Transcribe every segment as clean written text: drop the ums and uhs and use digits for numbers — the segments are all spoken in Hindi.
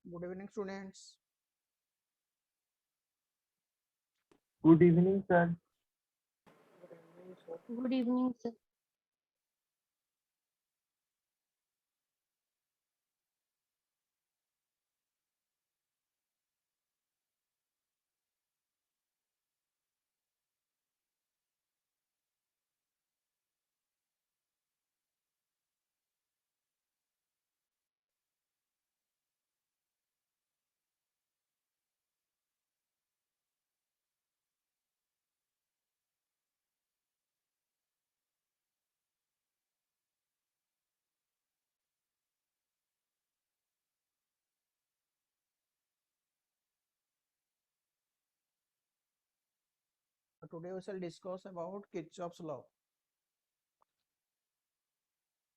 Good evening, students. Good evening, sir. Good evening, sir. Today we shall discuss about Kirchhoff's law.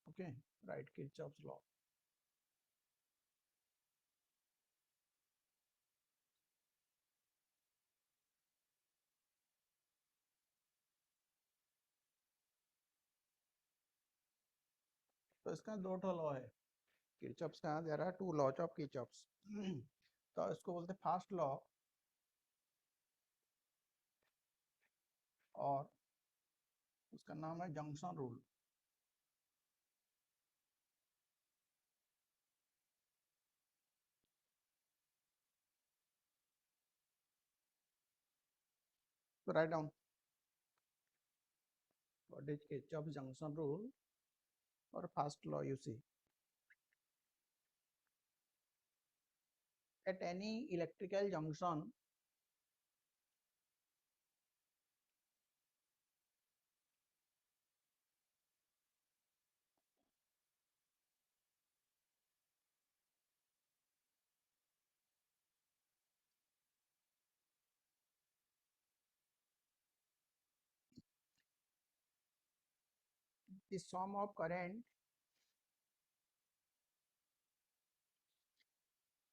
Okay, right, Kirchhoff's law. तो इसका दो ठो लॉ है किरचॉफ्स का. There are two laws of Kirchhoff's. तो इसको बोलते हैं फर्स्ट लॉ और उसका नाम है जंक्शन रूल. तो write down what is Kirchhoff's junction rule और first law. You see at any electrical junction the sum of current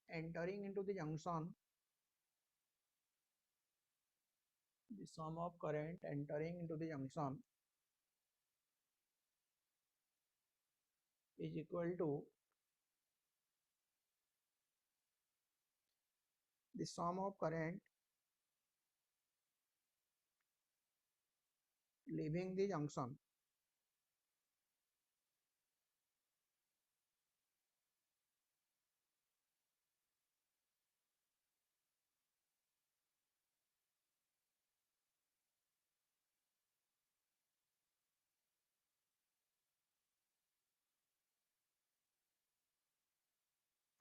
entering into the junction, the sum of current entering into the junction is equal to the sum of current leaving the junction.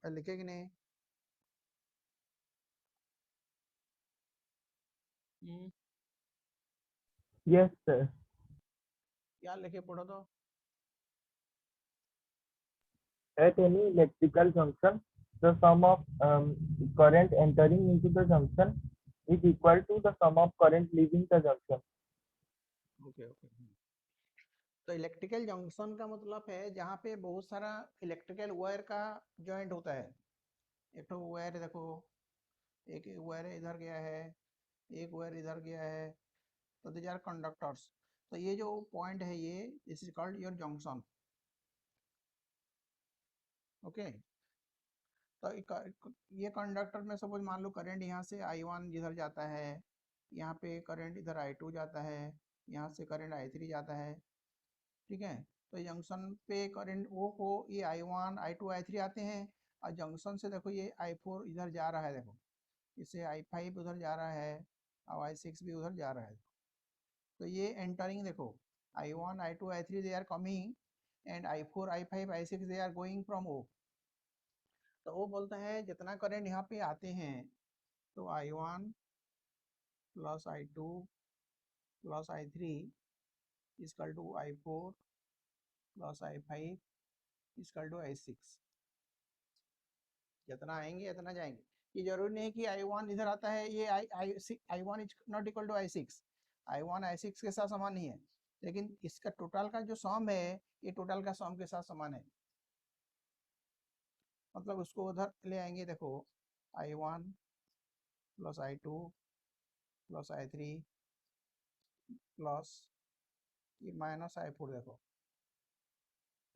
लिखे कि नहीं? Yes, sir. क्या लिखे पढ़ो तो. At any electrical junction, the sum of current entering into the junction is equal to the sum of current leaving the junction. Okay okay. तो इलेक्ट्रिकल जंक्शन का मतलब है जहाँ पे बहुत सारा इलेक्ट्रिकल वायर का जॉइंट होता है. एक तो वायर देखो, एक वायर इधर गया है, एक वायर इधर गया है, तो दीज आर कंडक्टर्स. तो ये जो पॉइंट है ये this is called your junction. Okay. तो ये कंडक्टर में सपोज मान लो करंट यहाँ से I1 जिधर जाता है, यहाँ पे करंट इधर I2 जाता है, यहाँ से करंट I3 जाता है. ठीक है. तो जंक्शन पे करंट वो को ये I1 I2 I3 आते हैं और जंक्शन से देखो ये I4 इधर जा रहा है. देखो इससे I5 उधर जा रहा है और I6 भी उधर जा रहा है. तो ये एंटरिंग देखो I1 I2 I3 they are coming and I4 I5 I6 they are going from O. तो वो बोलता है जितना करंट यहाँ पे आते हैं तो I1 plus I2 plus I3 equal to I4 plus I5 equal to I6। जितना आएंगे इतना जाएंगे। ये जरूरी नहीं कि I1 इधर आता है, ये I1 is not equal to I6। I1 I6 के साथ समान नहीं है, लेकिन इसका टोटल का जो सम है ये टोटल का सम के साथ समान है। मतलब उसको उधर ले आएंगे, देखो I1 plus I2 plus I3 plus ये माइनस I4, देखो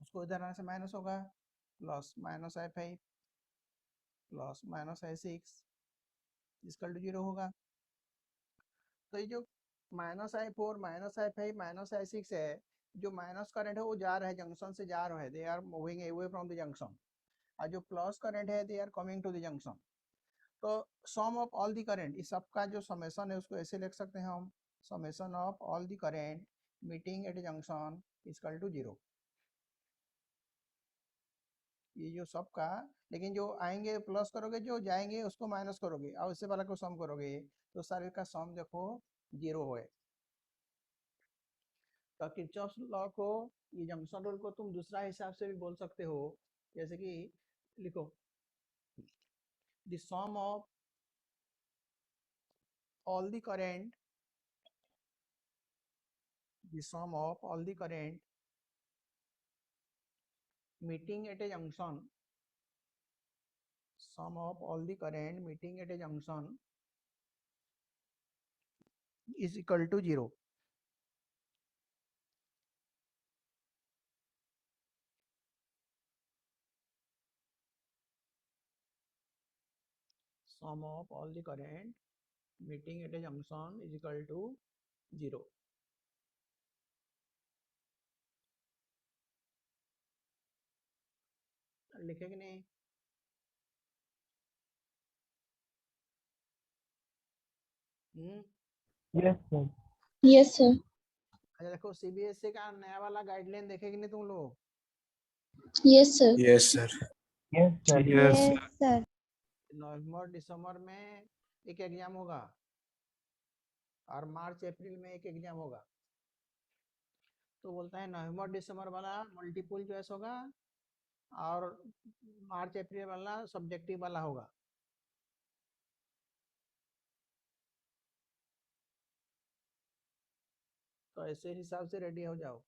उसको इधर आने से माइनस होगा, plus minus I5 plus minus I6 equal to 0 होगा। तो ये जो -I4 -I5 -I6 है, जो माइनस करंट है वो जा रहा है, जंक्शन से जा रहा है, they are moving away from the junction. और जो प्लस करंट है they are coming to the junction. तो sum of all the current, इस सब का जो समेशन है उसको ऐसे लिख सकते हैं हम, summation of all the current meeting at junction equal to 0। ये जो सब का, लेकिन जो आएंगे प्लस करोगे, जो जाएंगे उसको माइनस करोगे और इससे वाला को सम करोगे, तो सारे का सम देखो 0 है। तो किरचॉफ लॉ को, ये जंक्शन रूल को तुम दूसरा हिसाब से भी बोल सकते हो, जैसे कि लिखो the sum of all the current, the sum of all the current meeting at a junction, sum of all the current meeting at a junction is equal to 0। Sum of all the current meeting at a junction is equal to 0। लिखे कि नहीं? Yes, sir. Yes, sir. अच्छा देखो, सीबीएसई का नया वाला गाइडलाइन देखे कि नहीं तुम लोग? Yes, sir. Yes, sir. Yes, sir. Yes. sir. नवंबर दिसंबर में एक एग्जाम होगा और मार्च अप्रैल में एक एग्जाम होगा। तो बोलता है नवंबर दिसंबर वाला मल्टीपल चॉइस होगा और मार्च अप्रैल वाला सब्जेक्टिव वाला होगा। तो ऐसे हिसाब से रेडी हो जाओ।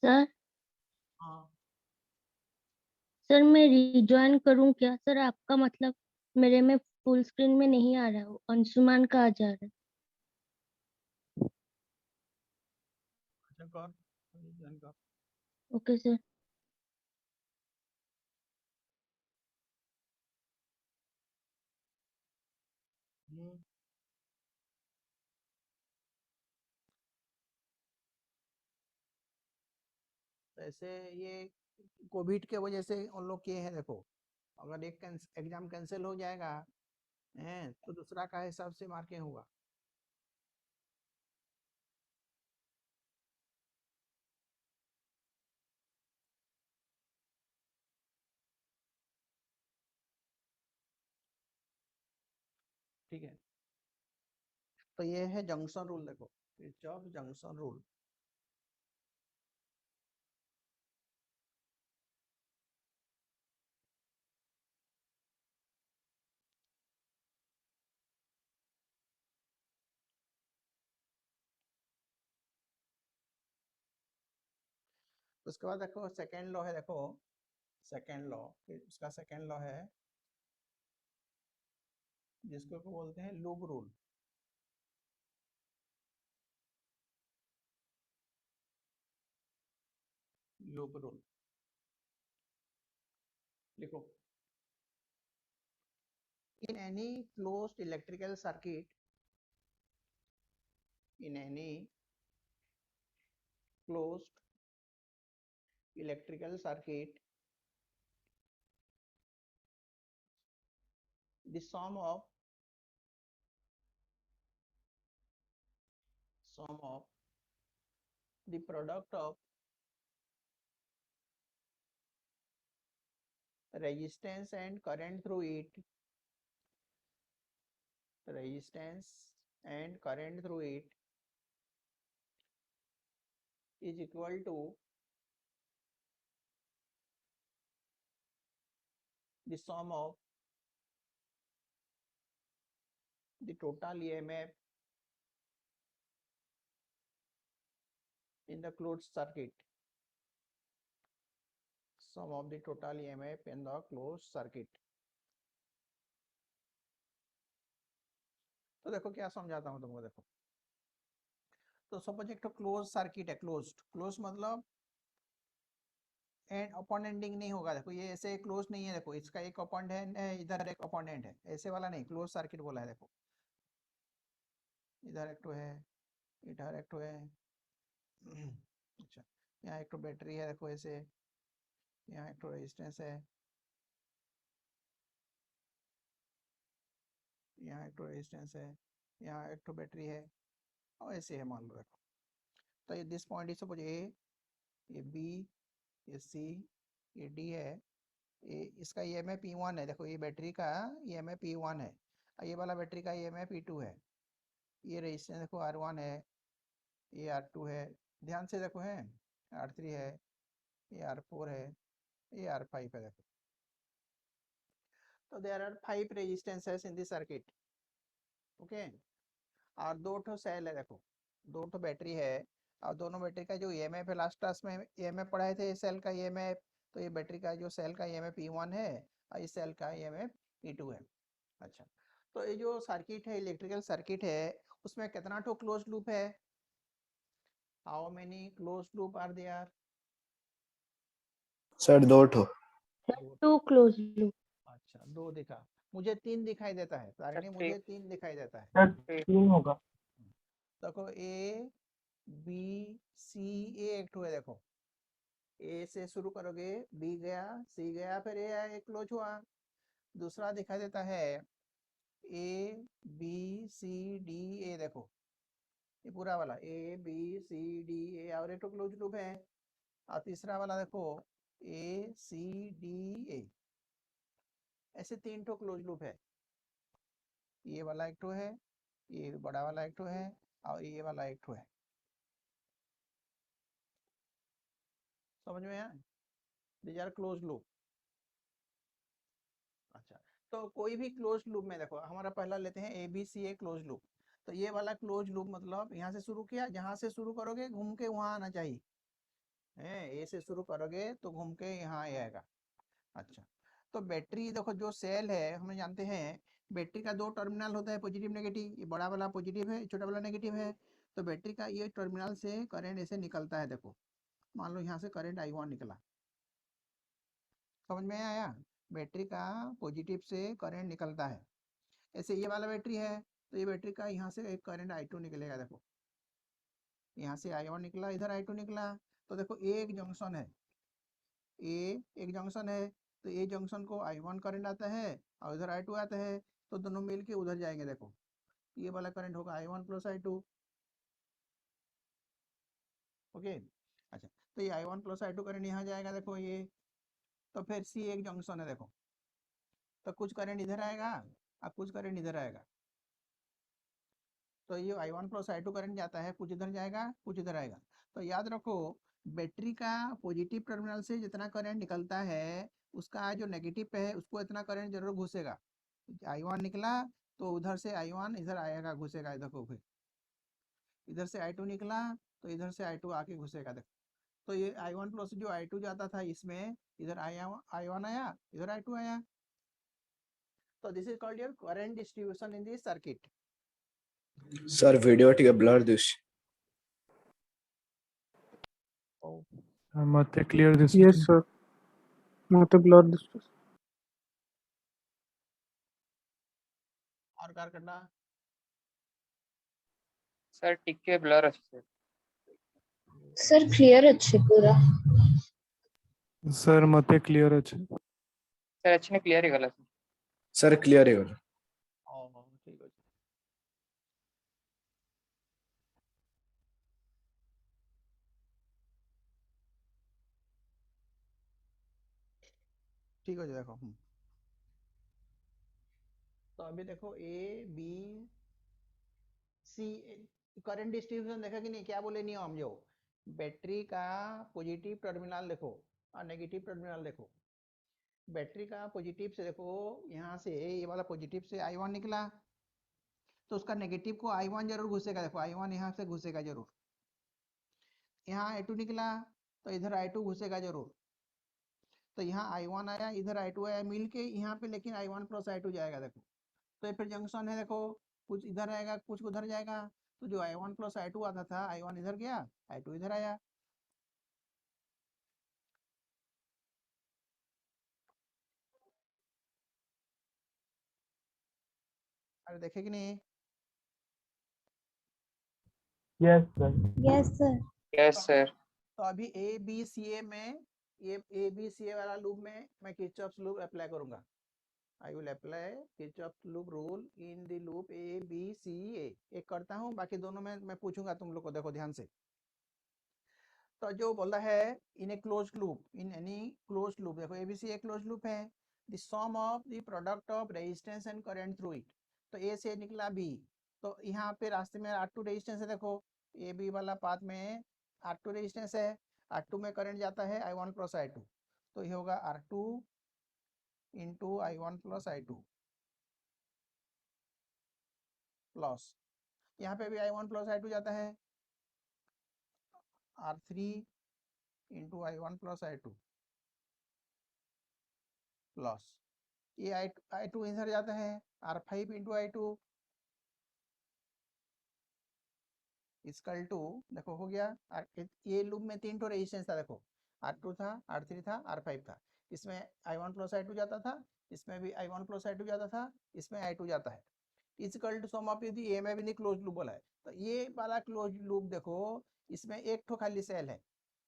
सर हाँ, सर मैं रिज्वाइन करूं क्या? सर आपका मतलब मेरे में फुल स्क्रीन में नहीं आ रहा है, अंशुमान का आ जा रहा है। अच्छा कर, join कर। Okay sir. हम्म, तो ऐसे ये कोविड के वजह से उन लोग किए हैं। देखो अगर एक एग्जाम कैंसिल हो जाएगा हैं तो दूसरा का हिसाब से मार्किंग होगा। ठीक है, तो ये है जंक्शन रूल। देखो किरचॉफ जंक्शन रूल। उसके बाद देखो सेकेंड लॉ है, देखो सेकेंड लॉ, उसका सेकेंड लॉ है जिसको बोलते हैं लूप रूल। लूप रूल लिखो, in any closed electrical circuit, in any closed electrical circuit, the sum of the product of resistance and current through it, resistance and current through it is equal to the sum of the total EMF in the closed circuit. Sum of the total EMF in the closed circuit. तो देखो क्या समझाता हूँ तुमको। देखो तो सपोज एक तो क्लोज सर्किट है, क्लोज मतलब एंड ओपन एंडिंग नहीं होगा। देखो ये ऐसे क्लोज नहीं है, देखो इसका एक ओपोनेंट है, इधर एक ओपोनेंट है, ऐसे वाला नहीं, क्लोज सर्किट बोला है। देखो इधर एक तो है, इधर एक तो है। अच्छा, यहाँ एक तो बैटरी है, देखो ऐसे, यहाँ एक तो रेजिस्टेंस है, यहाँ एक तो रेजिस्टेंस है, यहाँ एक तो बैटरी है, और ऐसे है मान लो। देखो तो ये दिस पॉइंट इज सपोज ए, ये बी, ये सी, ये डी है। ये इसका EMF P1 है। देखो ये बैटरी का EMF P1 है, और ये वाला बैटरी का EMF P2 है। ये रेजिस्टेंस देखो R1 है, ये R2 है, ध्यान से देखो है, R3 है, ये R4 है, ये R5 है। देखो तो there are 5 resistances in this circuit. Okay, और दो ठो सेल है। देखो दो ठो बैटरी है, और दोनों बैटरी का जो EMF है, लास्ट क्लास में EMF पढ़ाए थे सेल का EMF। तो ये बैटरी का जो सेल का EMF P1 है, और इस सेल का EMF P2 है। अच्छा, तो ये जो सर्किट है, इलेक्ट्रिकल सर्किट है, उसमें कितना ठो क्लोज लूप है? How many close loop are there? Sir 2 ठो। Two close loop. अच्छा, दो दिखा, मुझे 3 दिखाई देता है तारिणी, मुझे 3 दिखाई देता है। सर 3 होगा। देखो ए बी सी, ए एक ठो है। देखो ए से शुरू करोगे, बी गया, सी गया, फिर ए आया, एक क्लोज हुआ। दूसरा दिखाई देता है ए बी सी डी ए। देखो ये पूरा वाला ए बी सी डी ए, और एक तो क्लोज लूप है। और तीसरा वाला देखो ए सी डी ए, ऐसे 3 ठो क्लोज लूप है। ये वाला एक ठो है, ये बड़ा वाला एक ठो है, और ये वाला एक ठो है। समझ में आया? These are close loop. अच्छा, तो कोई भी क्लोज लूप में देखो, हमारा पहला लेते हैं A B C A close loop. तो ये वाला क्लोज लूप मतलब यहाँ से शुरू किया, जहां से शुरू करोगे घूम के वहां आना चाहिए है। ए से शुरू करोगे तो घूम के यहाँ आएगा। अच्छा, तो बैटरी देखो, जो सेल है हम जानते हैं बैटरी का 2 टर्मिनल होता है, पॉजिटिव नेगेटिव। ये बड़ा वाला पॉजिटिव है, छोटा वाला नेगेटिव है। तो बैटरी का ये टर्मिनल से करंट ऐसे निकलता है। देखो मान लो यहाँ से करंट I1 निकला, समझ में आया? बैटरी का पॉजिटिव से करंट निकलता है। ऐसे ये वाला बैटरी है, तो ये बैटरी का यहाँ से एक करंट I2 निकलेगा। देखो यहाँ से I1 निकला, इधर I2 निकला। तो देखो ये एक जंक्शन है, ए एक जंक्शन है, तो ए जंक्शन को I1 करंट आता है, और इधर I2 आता है, तो दोनों मिल के उधर जाएंगे। देखो ये वाला करंट होगा I1 प्लस I2। ओके, अच्छा, तो ये I1 प्लस I2 करंट यहाँ जाएगा। देखो ये, तो फिर सी एक जंक्शन है। देखो तो कुछ करंट इधर आएगा और कुछ करंट इधर आएगा। तो ये I1 प्लस I2 करंट जाता है, कुछ इधर जाएगा, कुछ इधर आएगा। तो याद रखो, बैटरी का पॉजिटिव टर्मिनल से जितना करंट निकलता है, उसका जो नेगेटिव पे है उसको इतना करंट जरूर घुसेगा। I1 निकला तो उधर से I1 इधर आएगा, घुसेगा। इधर को फिर इधर से I2 निकला तो इधर से I2 आके घुसेगा। देखो तो ये I1 प्लस जो I2 जाता था इसमें, इधर I1 आया, इधर I2 आया। तो this is called your current distribution in this circuit. Sir video टिके ब्लर दिस। मते क्लियर दिस। Yes, sir. मते ब्लर दिसतो. और कार करना सर टिके ब्लर अच्छे सर क्लियर अच्छे पूरा. सर मते क्लियर अच्छे। सर अच्छे ने क्लियर ही गला सर क्लियर है। ठीक है। ठीक है, देखो तो अभी देखो A B C current distribution देखा कि नहीं? क्या बोले नियम? जो बैटरी का पॉजिटिव टर्मिनल देखो और नेगेटिव टर्मिनल देखो। बैटरी का पॉजिटिव से देखो, यहाँ से ये वाला पॉजिटिव से I1 निकला तो उसका नेगेटिव को I1 जरूर घुसेगा। देखो I1 यहाँ से घुसेगा जरूर। यहाँ I2 निकला तो इधर I2 घुसेगा जरूर। तो यहाँ I1 आया, इधर I2 आया, मिल के यहाँ पे लेकिन I1 प्लस I2 जाएगा। देखो तो ये फिर जंक्शन है। देखो कुछ इधर आएगा, कुछ उधर जाएगा। तो जो I1 प्लस I2 आता था, I1 इधर गया, I2 इधर आया। अरे देखे कि नहीं? Yes, sir. Yes, sir. Yes sir. तो अभी ABCA में, ये ABCA वाला लूप में मैं किरचॉफ्स लूप अप्लाई करूंगा। I will apply Kirchhoff's loop rule in the loop ABCA। एक करता हूँ, बाकी दोनों में मैं पूछूंगा तुम लोग को। देखो ध्यान से। तो जो बोला है in a close loop, in any close loop, देखो ABC एक क्लोज लूप है। The sum of the product of resistance and current through it. तो A से निकला B, तो यहाँ पे रास्ते में R2 रेजिस्टेंस है। देखो AB वाला पाथ में R2 रेजिस्टेंस है, R2 में करंट जाता है I1 प्लस I2। तो ये होगा R2 into I1 plus I2 plus, यहाँ पे भी I1 प्लस I2 जाता है, R3 into I1 plus I2 plus, ये I2 इधर जाता है, R5 into I2 equal to, देखो हो गया। ये लूप में 3 तो रेजिस्टेंस था। देखो R2 था, R3 था, R5 था। इसमें I1 प्लस I2 जाता था, इसमें भी I1 प्लस I2 जाता था, इसमें I2 जाता है। इक्वल टू सम ऑफ यदि ए में भी नहीं क्लोज लूप बोला है, तो ये वाला क्लोज लूप देखो, इसमें एक ठो खाली सेल है।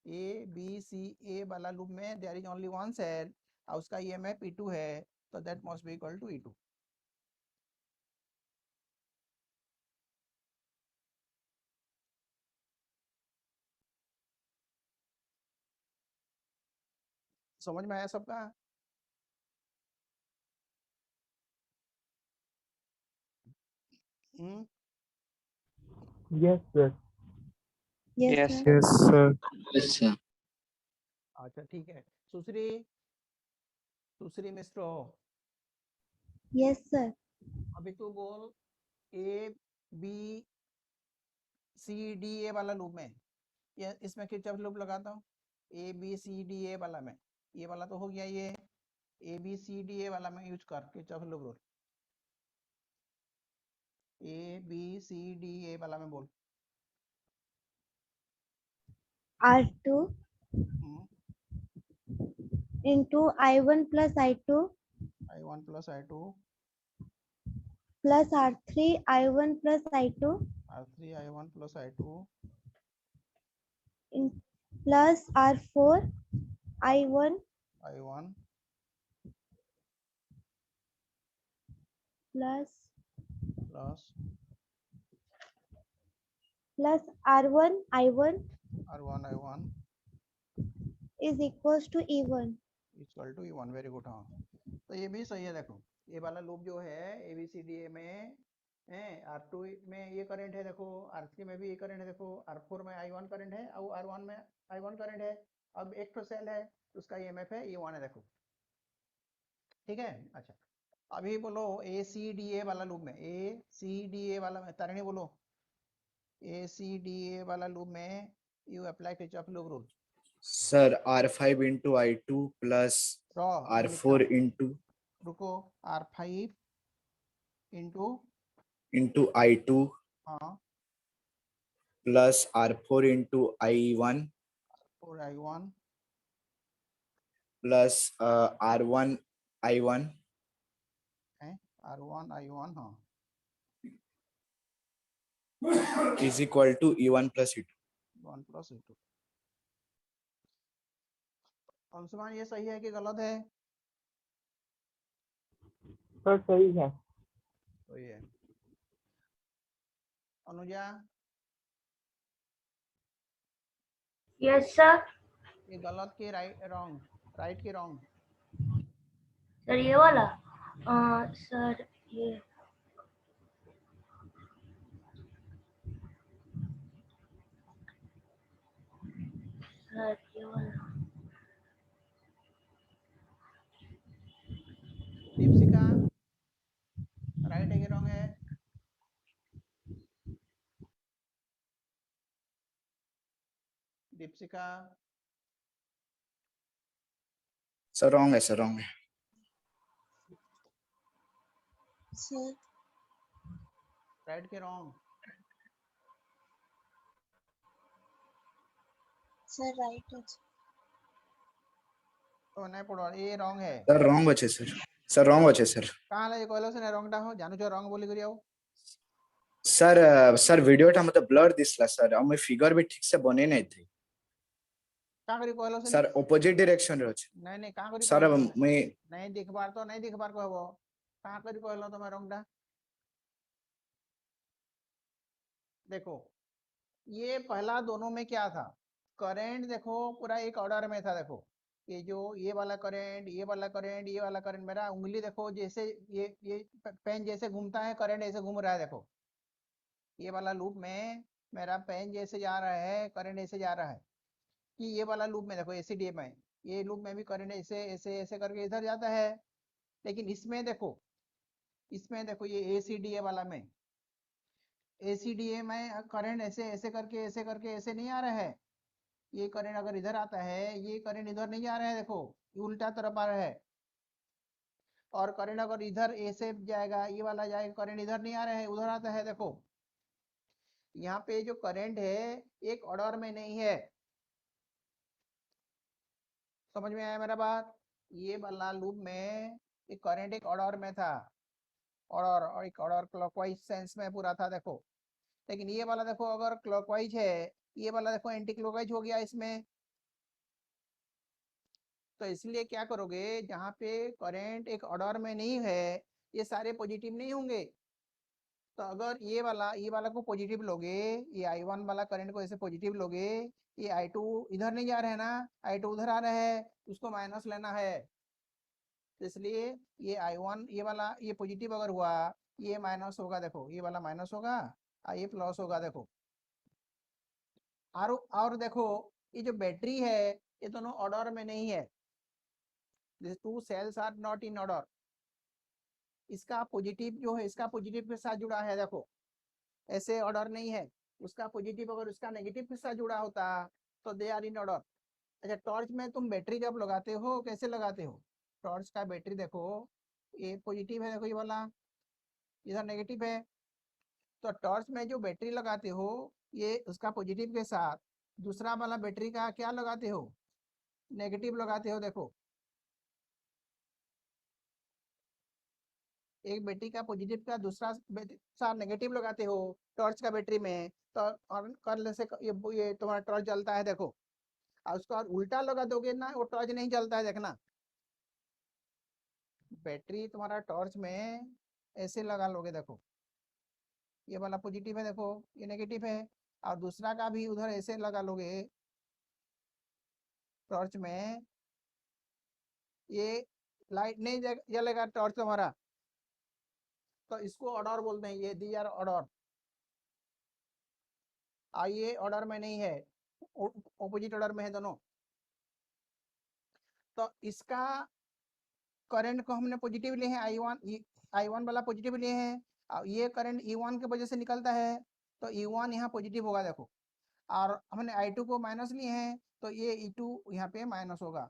ABCA वाला लूप में there is only one cell और उसका EMF E2 है, तो that must be equal to E2। समझ में आया सबका? Yes, sir. Yes, Yes, sir. sir. Yes, sir. Yes, sir. अच्छा ठीक है। दूसरी मिस्टर हो, Yes, sir. अभी तू बोल ABCDA वाला लूप में, ये इसमें किरचॉफ लूप लगाता हूँ। ABCDA वाला में, ये वाला तो हो गया। ये ABCDA वाला में यूज कर किरचॉफ लूप रूल। ABCDA वाला में बोल। R2 hmm, into I1 plus I2 I1 plus I2 plus R3 I1 plus I2 R3 I1 plus I2 in plus R4 I1 I1 plus plus R1 I1 R1 I1 is equals to E1. Equal to E1। Very good. हाँ, तो ये भी सही है। देखो ये वाला लूप जो है ABCDA में है, R2 में ये करंट है, देखो R3 में भी ये करंट है, देखो R4 में I1 करंट है और R1 में I1 करंट है। अब एक तो सेल है, उसका EMF है E1 है। देखो ठीक है। अच्छा अभी बोलो ACDA वाला लूप में, ACDA वाला में तारिणी बोलो। ACDA वाला लूप में you apply Kirchhoff loop rule. Sir, R5 into I2 plus raw R4 into रुको, R5 into I2 हाँ plus R4 into I1 और I1 plus R1 I1 है, R1 I1 हाँ is equal to E1 plus E2. 1 plus E2। Anshuman ये सही है कि गलत है? Sir, सही है। तो ये अनुजा, यस सर। ये गलत की राइट, रॉन्ग, राइट की रॉन्ग? सर ये वाला सर ये सर ये वाला दीपशिका, राइट है कि रॉन्ग है? दीपशिका, सर रॉन्ग है, सर रॉन्ग है। सर राइट के रॉन्ग? सर राइट ଅଛି। तो नहीं पढ़ो, ये रॉन्ग है। सर रॉन्ग अच्छे सर, सर रॉन्ग अच्छे सर। कहाँ लगे कहलो से रॉन्ग टा हो जानू छो रॉन्ग बोली करी आओ। सर सर वीडियो टा मतलब ब्लर दिसला सर, हम फिगर भी ठीक से बने नहीं थे कहाँ करी कहलो से? सर, ऑपोजिट डायरेक्शन रे अछि नहीं नहीं कहाँ करी सर। कहलो से? मैं नहीं दिखबार तो नहीं दिखबार कहबो, कहाँ करी कहलो तुम रॉन्ग टा? देखो ये पहला दोनों में क्या था, करंट देखो पूरा एक ऑर्डर में था। देखो ये जो ये वाला करंट, ये वाला करंट, ये वाला करंट, मेरा उंगली देखो जैसे ये पेन जैसे घूमता है, करंट ऐसे घूम रहा है। देखो ये वाला लूप में मेरा पेन जैसे जा रहा है, करंट ऐसे जा रहा है। कि ये वाला लूप में देखो एसीडीए में, ये लूप में भी करंट ऐसे ऐसे ऐसे करके इधर जाता है। लेकिन इसमें देखो, इसमें देखो ये एसीडीए वाला में, एसीडीए में करंट ऐसे ऐसे करके ऐसे नहीं आ रहा है। ये करंट अगर इधर आता है, ये करंट इधर नहीं आ रहा है। देखो ये उल्टा तरफ आ रहा है। और करंट अगर इधर ऐसे जाएगा, ये वाला जाएगा, करंट इधर नहीं आ रहा है, उधर आता है। देखो यहाँ पे जो करंट है एक ऑर्डर में नहीं है। समझ में आया मेरा बात? ये वाला लूप में एक करंट एक ऑर्डर में था, ऑर्डर, और एक ऑर्डर क्लॉकवाइज सेंस में पूरा था। देखो लेकिन ये वाला देखो अगर क्लॉकवाइज है, ये वाला देखो एंटी क्लॉकवाइज हो गया इसमें। तो इसलिए क्या करोगे, जहाँ पे करंट एक ऑर्डर में नहीं है, ये सारे पॉजिटिव नहीं होंगे। तो अगर ये वाला को पॉजिटिव लोगे, ये I1 वाला करंट को ऐसे पॉजिटिव लोगे, ये I2 इधर नहीं जा रहा है ना, I2 उधर आ रहा है, उसको माइनस लेना है। तो इसलिए ये I1 ये वाला ये पॉजिटिव अगर हुआ, ये माइनस होगा। देखो ये वाला माइनस होगा और ये प्लस होगा। देखो और देखो ये जो बैटरी है, ये दोनों ऑर्डर में नहीं है। This two cells are not in order. इसका पॉजिटिव जो है, इसका पॉजिटिव के साथ जुड़ा है। देखो ऐसे ऑर्डर नहीं है। उसका पॉजिटिव अगर उसका नेगेटिव के साथ जुड़ा होता तो दे आर इन ऑर्डर। अच्छा टॉर्च में तुम बैटरी जब लगाते हो कैसे लगाते हो? टॉर्च का बैटरी देखो, ये पॉजिटिव है, देखो ये वाला इधर नेगेटिव है। तो टॉर्च में जो बैटरी लगाते हो, ये उसका पॉजिटिव के साथ दूसरा वाला बैटरी का क्या लगाते हो? नेगेटिव लगाते हो। देखो एक बैटरी का पॉजिटिव का दूसरा साथ नेगेटिव लगाते हो टॉर्च का बैटरी में, तो ऑन करने से ये तुम्हारा टॉर्च जलता है। देखो और उसको और उल्टा लगा दोगे ना, वो टॉर्च नहीं जलता है। देखना बैटरी तुम्हारा टॉर्च में ऐसे लगा लोगे। देखो ये वाला पॉजिटिव है, देखो ये नेगेटिव है, और दूसरा का भी उधर ऐसे लगा लोगे टॉर्च में, ये लाइट नहीं जलेगा टॉर्च तुम्हारा। तो इसको ऑर्डर बोलते हैं, ये दी आर ऑर्डर। ये ऑर्डर में नहीं है, ऑपोजिट ऑर्डर में है दोनों। तो इसका करंट को हमने पॉजिटिव लिए हैं, I1 वाला पॉजिटिव लिए हैं, और ये करंट E1 की वजह से निकलता है, तो E1 यहाँ पॉजिटिव होगा। देखो और हमने I2 को माइनस लिए हैं, तो ये E2 यहाँ पे माइनस होगा।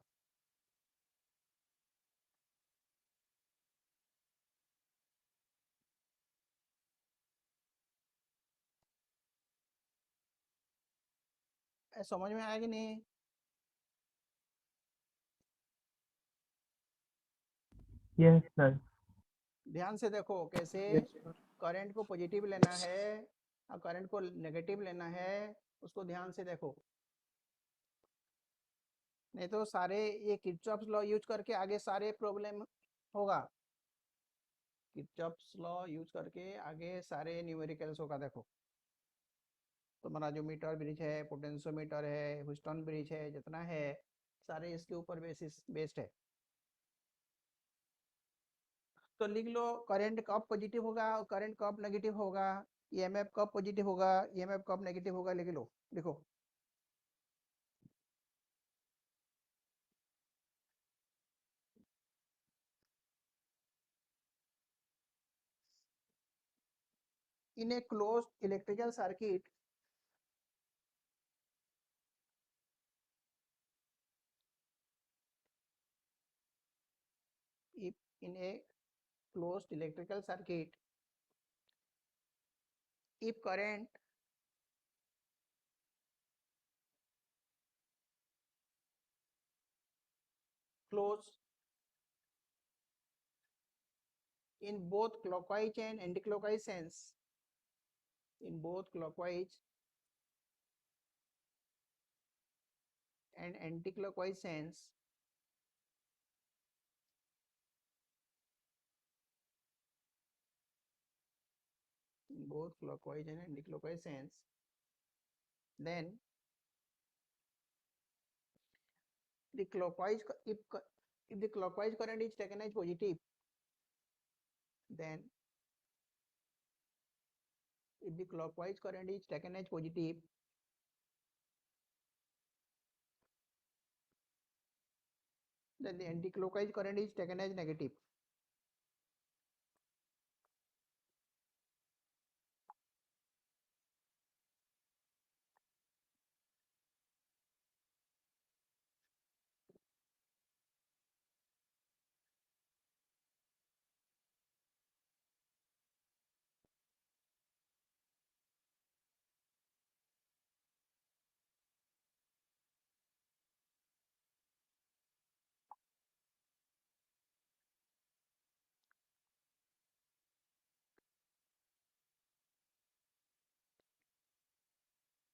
समझ में आया कि नहीं? Yes, sir. ध्यान से देखो कैसे Yes, sir. करंट को पॉजिटिव लेना है और करंट को नेगेटिव लेना है, उसको ध्यान से देखो। नहीं तो सारे ये किरचॉफ्स लॉ यूज करके आगे सारे प्रॉब्लम होगा। किरचॉफ्स लॉ यूज करके आगे सारे न्यूमेरिकल्स होगा। देखो तुम्हारा जो मीटर ब्रिज है, पोटेंशियोमीटर है, ह्यूस्टन ब्रिज है, जितना है सारे इसके ऊपर बेस्ड है। तो लिख लो करंट कब पॉजिटिव होगा और करंट कब नेगेटिव होगा, ईएमएफ कब पॉजिटिव होगा, ईएमएफ कब नेगेटिव होगा, लिख लो। लिखो in a closed electrical circuit, if in a closed electrical circuit, if current flows in both clockwise and anti-clockwise sense, in both clockwise and anti-clockwise sense, in both clockwise and anti-clockwise sense, then the clockwise, if the clockwise current is taken as positive, then if the clockwise current is taken as positive, then the anti-clockwise current is taken as negative.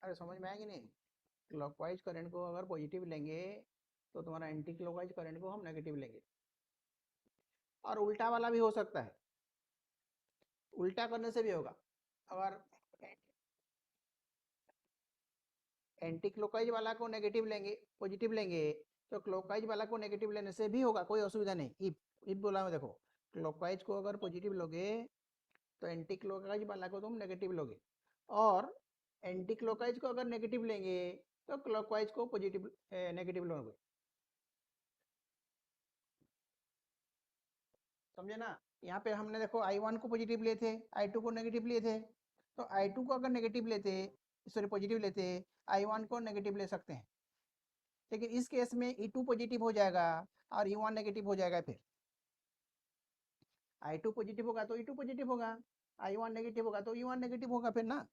अरे समझ में आया कि नहीं? क्लॉकवाइज करंट को अगर पॉजिटिव लेंगे तो तुम्हारा एंटी क्लॉकवाइज करंट को हम नेगेटिव लेंगे, और उल्टा वाला भी हो सकता है, उल्टा करने से भी होगा। अगर एंटी क्लॉकवाइज वाला को नेगेटिव लेंगे, पॉजिटिव लेंगे, तो क्लॉकवाइज वाला को नेगेटिव लेने से भी होगा, कोई असुविधा नहीं। इफ बोला मैं, देखो क्लॉकवाइज को अगर पॉजिटिव लोगे तो एंटी क्लॉकवाइज वाला को तुम नेगेटिव लोगे, और एंटी क्लॉकवाइज को अगर नेगेटिव लेंगे तो क्लॉकवाइज को पॉजिटिव नेगेटिव लोगे। समझे ना? यहाँ पे हमने देखो I1 को पॉजिटिव लिए थे, I2 को नेगेटिव लिए थे, तो I2 को अगर नेगेटिव लेते, सॉरी पॉजिटिव लेते, I1 को नेगेटिव ले सकते हैं, लेकिन इस केस में E2 पॉजिटिव हो जाएगा और E1 नेगेटिव हो जाएगा। फिर I2 पॉजिटिव होगा तो E2 पॉजिटिव होगा, I1 नेगेटिव होगा तो E1 नेगेटिव होगा फिर ना।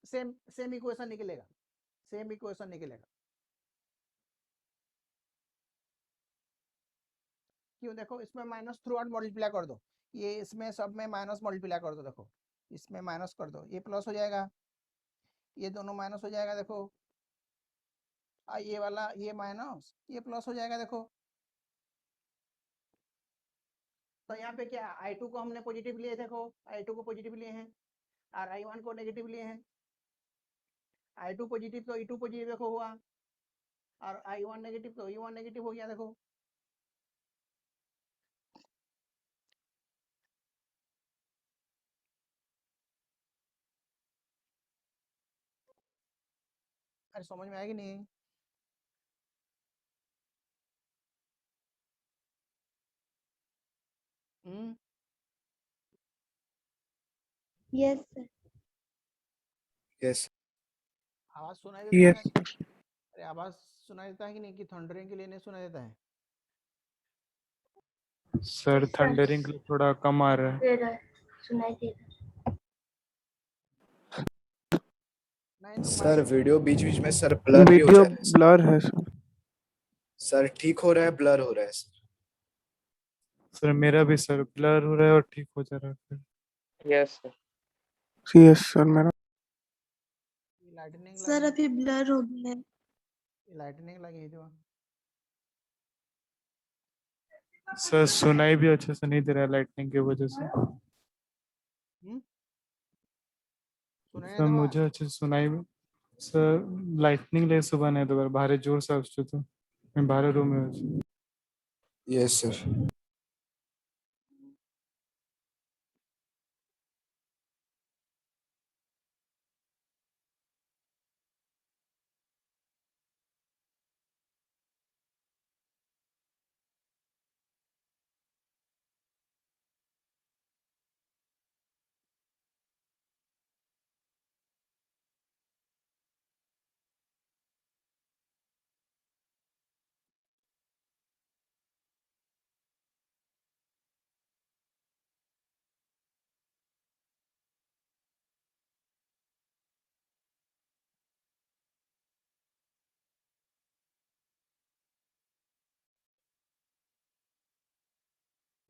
सेम इक्वेशन निकलेगा, सेम इक्वेशन निकलेगा। क्यों? देखो इसमें माइनस थ्रू आउट मल्टीप्लाई कर दो, ये इसमें सब में माइनस मल्टीप्लाई कर दो, देखो इसमें माइनस कर दो, ये प्लस हो जाएगा, ये दोनों माइनस हो जाएगा, देखो ये वाला ये माइनस ये प्लस हो जाएगा। देखो तो यहाँ पे क्या, I2 को हमने पॉजिटिव लिए, देखो I2 को पॉजिटिव लिए हैं और I1 को नेगेटिव लिए हैं। I2 पॉजिटिव तो E2 पॉजिटिव देखो हुआ, और I1 नेगेटिव तो E1 नेगेटिव हो गया। देखो अरे समझ में आएगी नहीं? Yes, sir. Yes. आवाज सुनाई देता है Yes, ना? sir. अरे आवाज सुनाई देता है कि नहीं, कि थंडरिंग के लिए नहीं सुनाई देता है? सर थंडरिंग थोड़ा कम आ रहा है। दे रहा है, सुनाई दे रहा है। नहीं तो सर माइक वीडियो बीच बीच में सर ब्लर भी हो वीडियो जा रहा है ब्लर है सर। सर ठीक हो रहा है, ब्लर हो रहा है सर। सर मेरा भी सर ब्लर हो रहा है और ठीक हो जा रहा है फिर। Yes sir. सीएस सर मेरा। लाइटनिंग सर लगी, अभी ब्लर हो गया है। लाइटनिंग लगी है जो। सर सुनाई भी अच्छे से नहीं दे रहा है लाइटनिंग की वजह से। सुनाई सर नहीं दे मुझे रहा? अच्छे से सुनाई भी सर लाइटनिंग ले सुबह नहीं दोबारा बाहर जोर से आवाज तो मैं बाहर रूम में हूँ। Yes sir.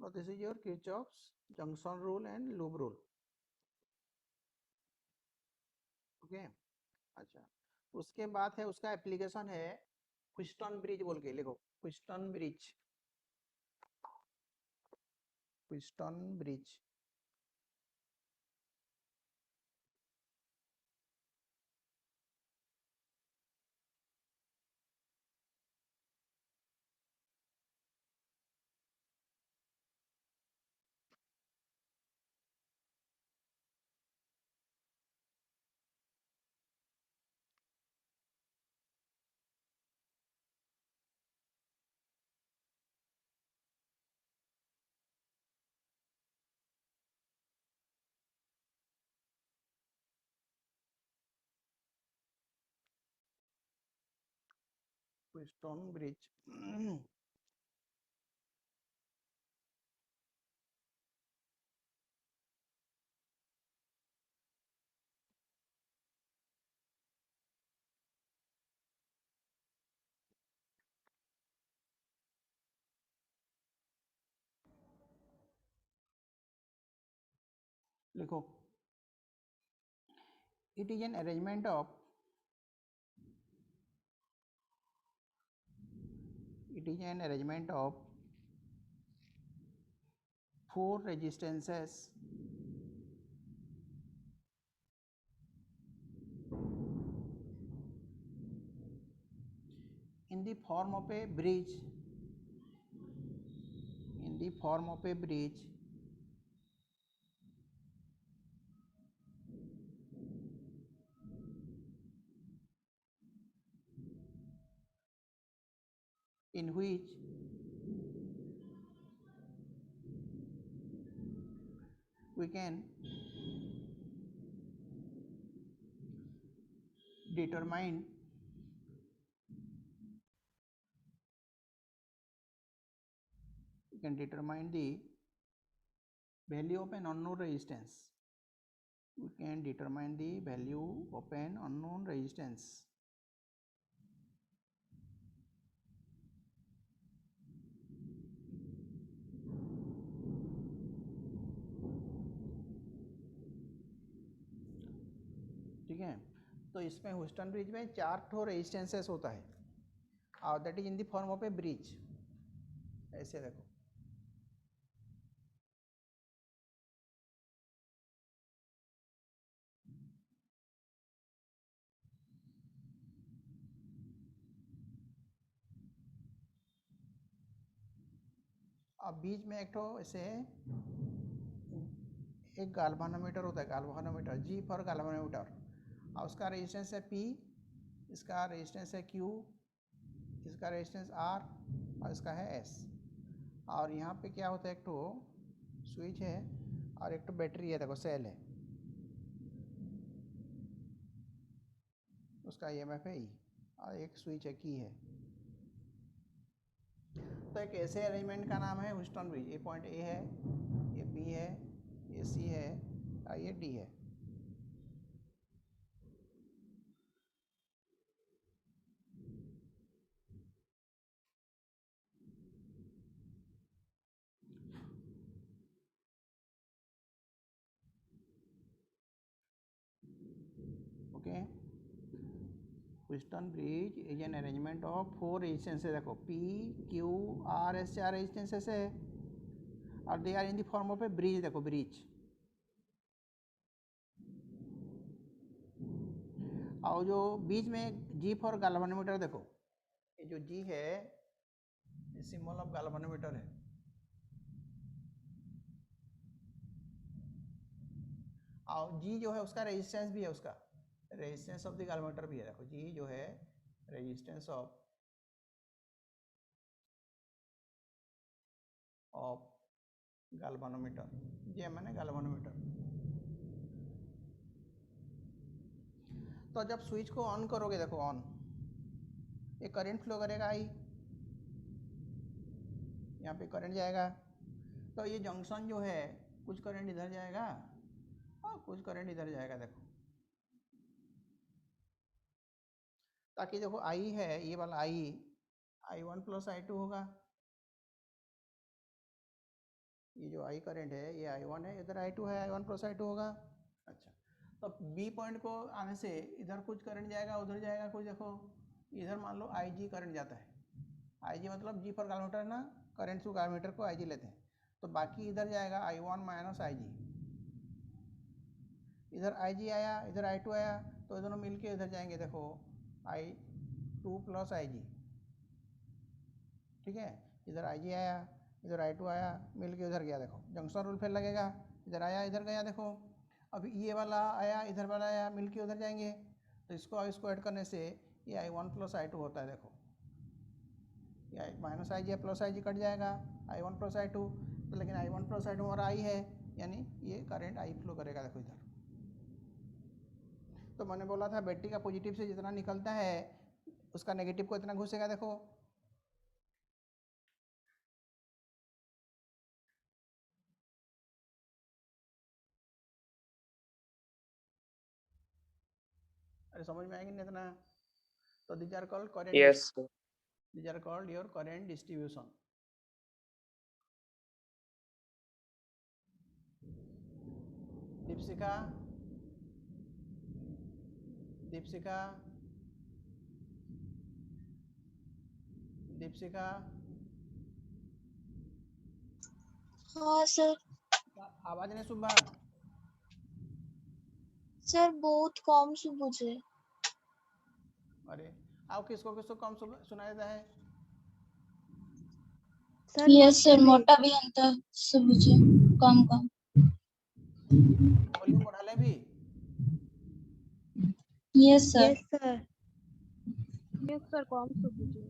So this is your Kirchhoff's junction rule and loop rule. Okay अच्छा, उसके बाद है उसका एप्लीकेशन है क्विस्टन ब्रिज बोल के, लिखो क्विस्टन ब्रिज, क्विस्टन ब्रिज। क्विस्टन ब्रिज लिखो, it is an arrangement of four resistances in the form of a bridge, in which we can determine the value of an unknown resistance. We can determine the value of an unknown resistance. ठीक है, तो इसमें ह्यूस्टन ब्रिज में 4 ठो रेजिस्टेंसेस होता है और that is in the form of a bridge. ऐसे देखो, अब बीच में एक ठो ऐसे एक गाल्वानोमीटर होता है, गाल्वानोमीटर, जी फॉर गाल्वानोमीटर, और उसका रेजिस्टेंस है P, इसका रेजिस्टेंस है Q, इसका रेजिस्टेंस R और इसका है S। और यहाँ पे क्या होता है, एक तो स्विच है और एक तो बैटरी है, देखो सेल है, उसका EMF है E और एक स्विच है, की है। तो एक ऐसे अरेंजमेंट का नाम है ह्यूस्टन ब्रिज। ये पॉइंट A है, ये B है, ये C है और ये D है। Okay, Wheatstone bridge is an arrangement of 4 resistances, देखो P, Q, R, S 4 resistances है और they are in the form of a bridge. देखो ब्रिज, और जो बीच में G फॉर गाल्वानोमीटर, देखो ये जो G है ये सिंबल ऑफ गाल्वानोमीटर है, और G जो है उसका रेजिस्टेंस भी है, उसका रेजिस्टेंस ऑफ द गाल्वानोमीटर भी है। देखो G जो है रेजिस्टेंस ऑफ गाल्वानोमीटर, G माने गाल्वानोमीटर। तो जब स्विच को ऑन करोगे, देखो ऑन, ये करंट फ्लो करेगा, आई यहाँ पे करंट जाएगा, तो ये जंक्शन जो है कुछ करंट इधर जाएगा और कुछ करंट इधर जाएगा, देखो, ताकि देखो आई है, ये वाला I1 + I2 होगा, ये जो I करंट है ये I1 है, इधर I2 है, I1 प्लस I2 होगा। अच्छा, तो B पॉइंट को आने से इधर कुछ करंट जाएगा, उधर जाएगा कुछ। देखो इधर मान लो IG करंट जाता है, IG मतलब G पर किलोमीटर ना, करंट टू किलोमीटर को IG लेते हैं, तो बाकी इधर जाएगा I1 माइनस IG। इधर IG आया, इधर I2 आया, तो दोनों मिलके इधर जाएंगे। देखो I2 प्लस IG, ठीक है। इधर IG आया, इधर I2 आया, मिलके उधर गया। देखो जंक्शन रूल फिर लगेगा, इधर आया, इधर गया। देखो अभी ये वाला आया, इधर वाला आया, मिलके उधर जाएंगे, तो इसको ऐड करने से ये I1 प्लस I2 होता है। देखो ये माइनस IG है, प्लस IG कट जाएगा, I1 प्लस I2, तो लेकिन I1 प्लस I2 और I है, यानी ये करंट I फ्लो करेगा। देखो इधर, तो मैंने बोला था बैटरी का पॉजिटिव से जितना निकलता है उसका नेगेटिव को इतना घुसेगा। देखो अरे समझ में आएगी नहीं इतना। तो these are called current, Yes, sir. these are called your current distribution। Deepshikha, Deepshikha, Deepshikha, हाँ सर। आवाज नहीं सुन। सर बहुत कम सुबुझे। अरे आओ, किसको किसको कम सुनाई देता है? सर यस सर, मोटा मोटा भी अंतर सुबुझे, कम कम। वॉल्यूम बढ़ा ले भी। Yes sir. Yes sir. Yes sir, कम सुबुझे।